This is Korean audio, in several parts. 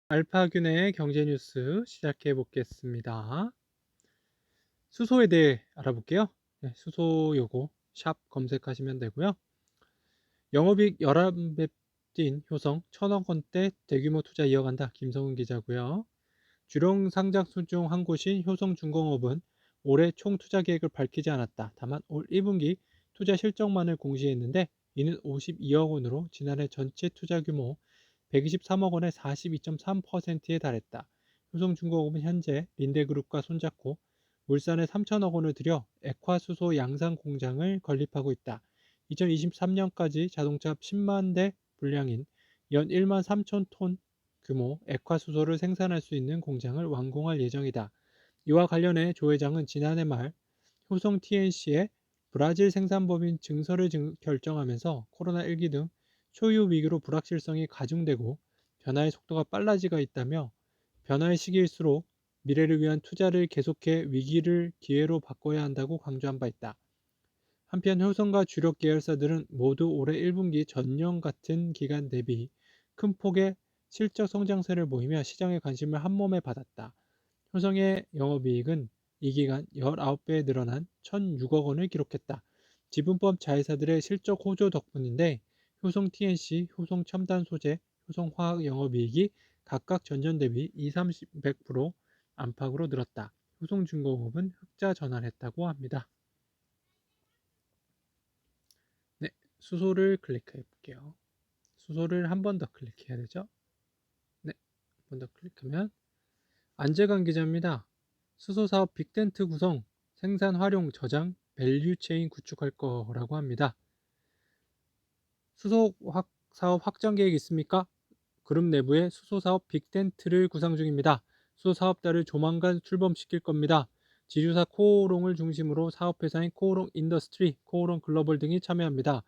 알파균의 경제뉴스 시작해 보겠습니다. 수소에 대해 알아볼게요. 네, 수소 요거 샵 검색하시면 되고요. 영업이익 11배 뛴 효성 1,000억 원대 대규모 투자 이어간다. 김성훈 기자고요. 주력 상장수 중 한 곳인 효성중공업은 올해 총 투자 계획을 밝히지 않았다. 다만 올 1분기 투자 실적만을 공시했는데 이는 52억 원으로 지난해 전체 투자 규모 123억 원의 42.3%에 달했다. 효성중공업은 현재 린데그룹과 손잡고 울산에 3천억 원을 들여 액화수소 양산 공장을 건립하고 있다. 2023년까지 자동차 10만 대 분량인 연 1만 3천 톤 규모 액화수소를 생산할 수 있는 공장을 완공할 예정이다. 이와 관련해 조 회장은 지난해 말 효성 TNC의 브라질 생산법인 증설을 결정하면서 코로나19 등 초유 위기로 불확실성이 가중되고 변화의 속도가 빨라지고 있다며 변화의 시기일수록 미래를 위한 투자를 계속해 위기를 기회로 바꿔야 한다고 강조한 바 있다. 한편 효성과 주력 계열사들은 모두 올해 1분기 전년 같은 기간 대비 큰 폭의 실적 성장세를 보이며 시장의 관심을 한몸에 받았다. 효성의 영업이익은 이 기간 19배 늘어난 1,006억 원을 기록했다. 지분법 자회사들의 실적 호조 덕분인데 효성 TNC, 효성 첨단 소재, 효성 화학 영업이익이 각각 전년 대비 2, 30, 100% 안팎으로 늘었다. 효성중공업은 흑자 전환했다고 합니다. 네, 수소를 클릭해 볼게요. 수소를 한 번 더 클릭해야 되죠? 네, 한 번 더 클릭하면 안재관 기자입니다. 수소 사업 빅텐트 구성, 생산 활용 저장, 밸류 체인 구축할 거라고 합니다. 수소 사업 확장 계획 있습니까? 그룹 내부에 수소 사업 빅텐트를 구상 중입니다. 수소 사업자를 조만간 출범시킬 겁니다. 지주사 코오롱을 중심으로 사업회사인 코오롱 인더스트리, 코오롱 글로벌 등이 참여합니다.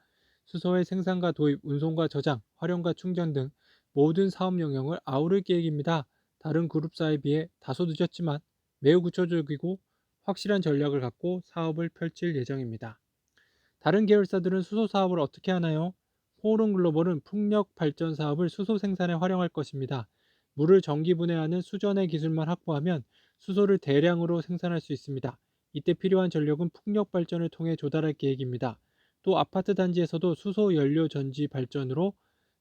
수소의 생산과 도입, 운송과 저장, 활용과 충전 등 모든 사업 영역을 아우를 계획입니다. 다른 그룹사에 비해 다소 늦었지만 매우 구체적이고 확실한 전략을 갖고 사업을 펼칠 예정입니다. 다른 계열사들은 수소 사업을 어떻게 하나요? 코오롱 글로벌은 풍력 발전 사업을 수소 생산에 활용할 것입니다. 물을 전기 분해하는 수전의 기술만 확보하면 수소를 대량으로 생산할 수 있습니다. 이때 필요한 전력은 풍력 발전을 통해 조달할 계획입니다. 또 아파트 단지에서도 수소 연료 전지 발전으로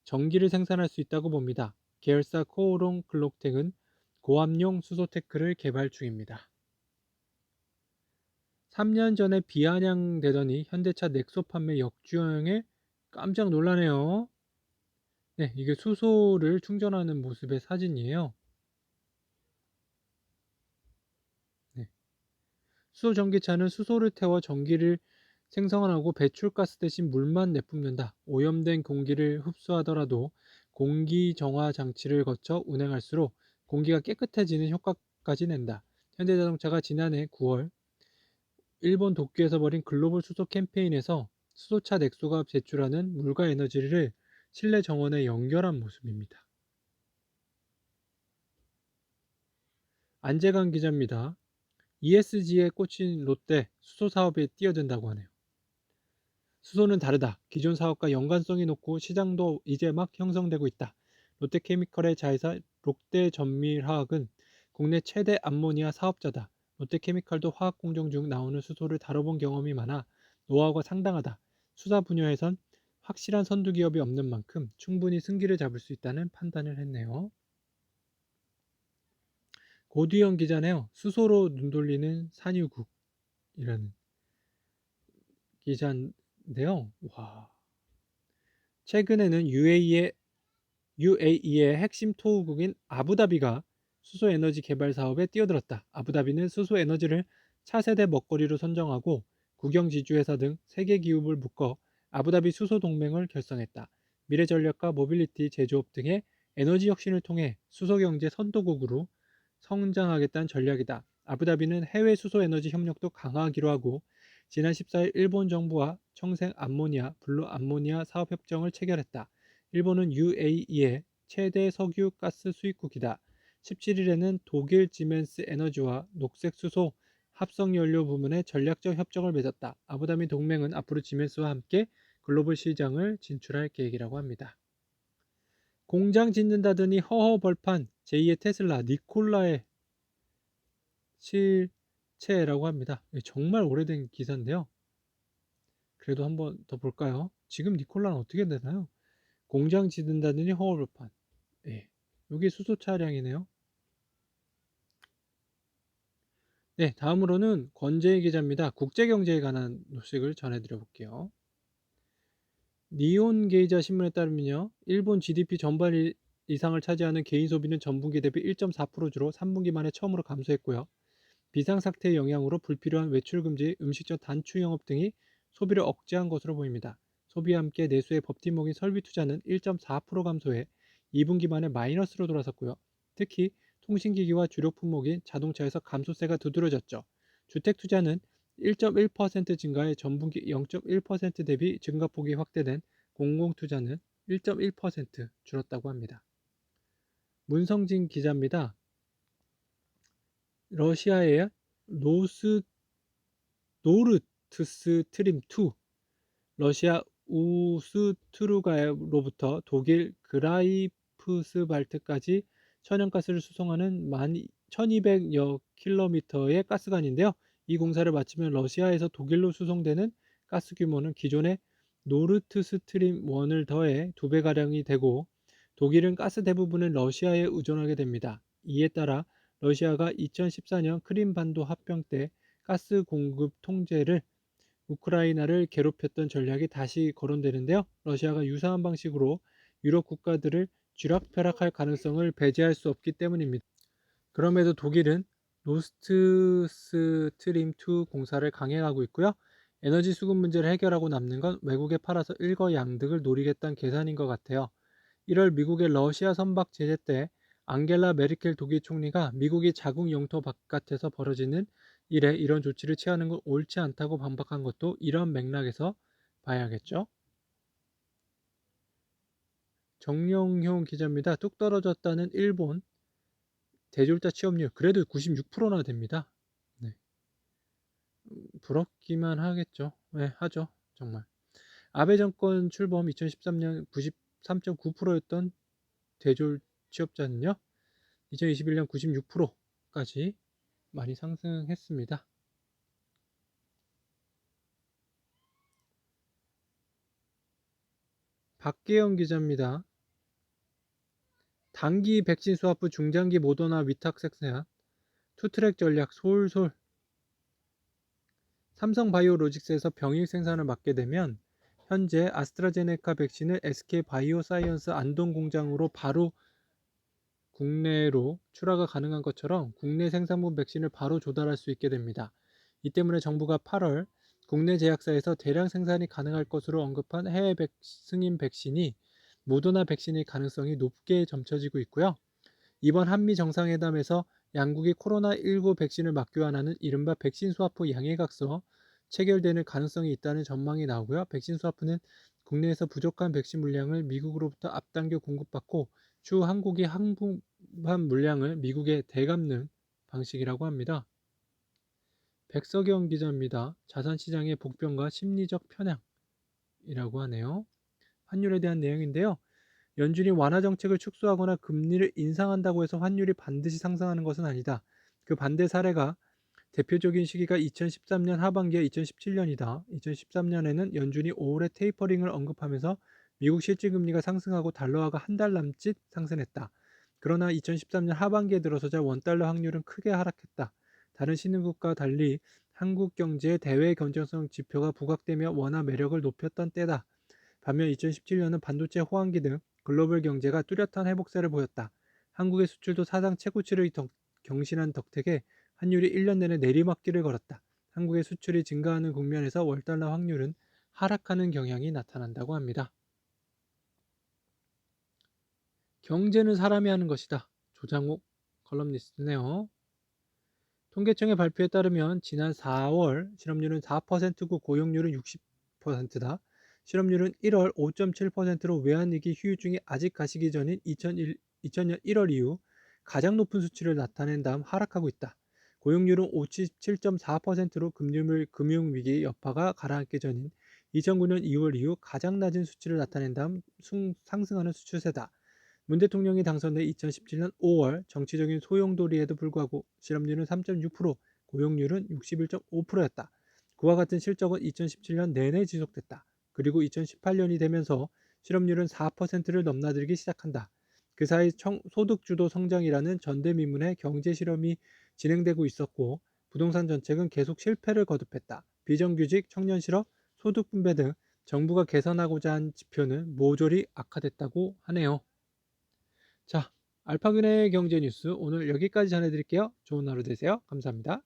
전기를 생산할 수 있다고 봅니다. 계열사 코오롱 글록텍은 고압용 수소 테크를 개발 중입니다. 3년 전에 비아냥대더니 현대차 넥소 판매 역주행에 깜짝 놀라네요. 네, 이게 수소를 충전하는 모습의 사진이에요. 네. 수소 전기차는 수소를 태워 전기를 생성하고 배출가스 대신 물만 내뿜는다. 오염된 공기를 흡수하더라도 공기 정화 장치를 거쳐 운행할수록 공기가 깨끗해지는 효과까지 낸다. 현대자동차가 지난해 9월 일본 도쿄에서 벌인 글로벌 수소 캠페인에서 수소차 넥소가 제출하는 물과 에너지를 실내 정원에 연결한 모습입니다. 안재관 기자입니다. ESG에 꽂힌 롯데 수소 사업에 뛰어든다고 하네요. 수소는 다르다. 기존 사업과 연관성이 높고 시장도 이제 막 형성되고 있다. 롯데케미컬의 자회사 롯데전밀화학은 국내 최대 암모니아 사업자다. 롯데케미칼도 화학 공정 중 나오는 수소를 다뤄본 경험이 많아 노하우가 상당하다. 수사 분야에선 확실한 선두 기업이 없는 만큼 충분히 승기를 잡을 수 있다는 판단을 했네요. 고두영 기자네요. 수소로 눈 돌리는 산유국이라는 기자인데요. 와. 최근에는 UAE의 핵심 토우국인 아부다비가 수소에너지 개발 사업에 뛰어들었다. 아부다비는 수소에너지를 차세대 먹거리로 선정하고 국영지주회사 등 세계 기업을 묶어 아부다비 수소동맹을 결성했다. 미래전략과 모빌리티 제조업 등의 에너지 혁신을 통해 수소경제 선도국으로 성장하겠다는 전략이다. 아부다비는 해외 수소에너지 협력도 강화하기로 하고 지난 14일 일본 정부와 청생 암모니아, 블루 암모니아 사업 협정을 체결했다. 일본은 UAE의 최대 석유 가스 수입국이다. 17일에는 독일 지멘스 에너지와 녹색 수소 합성 연료 부문의 전략적 협정을 맺었다. 아부다비 동맹은 앞으로 지멘스와 함께 글로벌 시장을 진출할 계획이라고 합니다. 공장 짓는다더니 허허벌판 제2의 테슬라 니콜라의 실체라고 합니다. 정말 오래된 기사인데요. 그래도 한번 더 볼까요? 지금 니콜라는 어떻게 되나요? 공장 짓는다더니 허허벌판. 예. 여기 수소 차량이네요. 네, 다음으로는 권재희 기자입니다. 국제경제에 관한 소식을 전해드려 볼게요. 니온 게이자 신문에 따르면요, 일본 GDP 전반 이상을 차지하는 개인 소비는 전분기 대비 1.4% 주로 3분기 만에 처음으로 감소했고요. 비상사태의 영향으로 불필요한 외출 금지, 음식점 단축 영업 등이 소비를 억제한 것으로 보입니다. 소비와 함께 내수의 법팀목인 설비 투자는 1.4% 감소해 2분기 만에 마이너스로 돌아섰고요. 특히 통신기기와 주력 품목인 자동차에서 감소세가 두드러졌죠. 주택 투자는 1.1% 증가해 전분기 0.1% 대비 증가폭이 확대된 공공투자는 1.1% 줄었다고 합니다. 문성진 기자입니다. 러시아의 노르트 스트림 2, 러시아 우스트루가로부터 독일 그라이프스발트까지 천연가스를 수송하는 1200여 킬로미터의 가스관인데요. 이 공사를 마치면 러시아에서 독일로 수송되는 가스 규모는 기존의 노르트 스트림 1을 더해 2배가량이 되고, 독일은 가스 대부분을 러시아에 의존하게 됩니다. 이에 따라 러시아가 2014년 크림반도 합병 때 가스 공급 통제를 우크라이나를 괴롭혔던 전략이 다시 거론되는데요. 러시아가 유사한 방식으로 유럽 국가들을 쥐락펴락할 가능성을 배제할 수 없기 때문입니다. 그럼에도 독일은 노스트 스트림 2 공사를 강행하고 있고요. 에너지 수급 문제를 해결하고 남는 건 외국에 팔아서 일거양득을 노리겠다는 계산인 것 같아요. 1월 미국의 러시아 선박 제재 때 앙겔라 메르켈 독일 총리가 미국이 자국 영토 바깥에서 벌어지는 일에 이런 조치를 취하는 건 옳지 않다고 반박한 것도 이런 맥락에서 봐야겠죠. 정영효 기자입니다. 뚝 떨어졌다는 일본 대졸자 취업률 그래도 96%나 됩니다. 네. 부럽기만 하겠죠. 네, 하죠. 정말. 아베 정권 출범 2013년 93.9%였던 대졸 취업자는요, 2021년 96%까지 많이 상승했습니다. 박계영 기자입니다. 단기 백신 수합 후 중장기 모더나 위탁 생산, 투트랙 전략 솔솔. 삼성바이오로직스에서 병일 생산을 맡게 되면 현재 아스트라제네카 백신을 SK바이오사이언스 안동 공장으로 바로 국내로 출하가 가능한 것처럼 국내 생산분 백신을 바로 조달할 수 있게 됩니다. 이 때문에 정부가 8월 국내 제약사에서 대량 생산이 가능할 것으로 언급한 해외 승인 백신이 모더나 백신일 가능성이 높게 점쳐지고 있고요. 이번 한미 정상회담에서 양국이 코로나19 백신을 맞교환하는 이른바 백신 수화포 양해각서 체결되는 가능성이 있다는 전망이 나오고요. 백신 수화포는 국내에서 부족한 백신 물량을 미국으로부터 앞당겨 공급받고 추후 한국이 항복한 물량을 미국에 되갚는 방식이라고 합니다. 백석영 기자입니다. 자산시장의 복병과 심리적 편향이라고 하네요. 환율에 대한 내용인데요. 연준이 완화 정책을 축소하거나 금리를 인상한다고 해서 환율이 반드시 상승하는 것은 아니다. 그 반대 사례가 대표적인 시기가 2013년 하반기와 2017년이다. 2013년에는 연준이 5월에 테이퍼링을 언급하면서 미국 실질금리가 상승하고 달러화가 한 달 남짓 상승했다. 그러나 2013년 하반기에 들어서자 원달러 확률은 크게 하락했다. 다른 신흥국가와 달리 한국 경제의 대외 경쟁성 지표가 부각되며 원화 매력을 높였던 때다. 반면 2017년은 반도체 호황기 등 글로벌 경제가 뚜렷한 회복세를 보였다. 한국의 수출도 사상 최고치를 경신한 덕택에 환율이 1년 내내 내리막길을 걸었다. 한국의 수출이 증가하는 국면에서 월달러 확률은 하락하는 경향이 나타난다고 합니다. 경제는 사람이 하는 것이다. 조장욱 컬럼니스트네요. 통계청의 발표에 따르면 지난 4월 실업률은 4%고 고용률은 60%다. 실업률은 1월 5.7%로 외환위기 휴유증이 아직 가시기 전인 2000년 1월 이후 가장 높은 수치를 나타낸 다음 하락하고 있다. 고용률은 57.4%로 금융위기 여파가 가라앉기 전인 2009년 2월 이후 가장 낮은 수치를 나타낸 다음 상승하는 추세다. 문 대통령이 당선된 2017년 5월 정치적인 소용돌이에도 불구하고 실업률은 3.6%, 고용률은 61.5%였다. 그와 같은 실적은 2017년 내내 지속됐다. 그리고 2018년이 되면서 실업률은 4%를 넘나들기 시작한다. 그 사이 소득주도 성장이라는 전대미문의 경제 실험이 진행되고 있었고 부동산 정책은 계속 실패를 거듭했다. 비정규직, 청년 실업, 소득 분배 등 정부가 개선하고자 한 지표는 모조리 악화됐다고 하네요. 자, 알파gün의 경제 뉴스 오늘 여기까지 전해드릴게요. 좋은 하루 되세요. 감사합니다.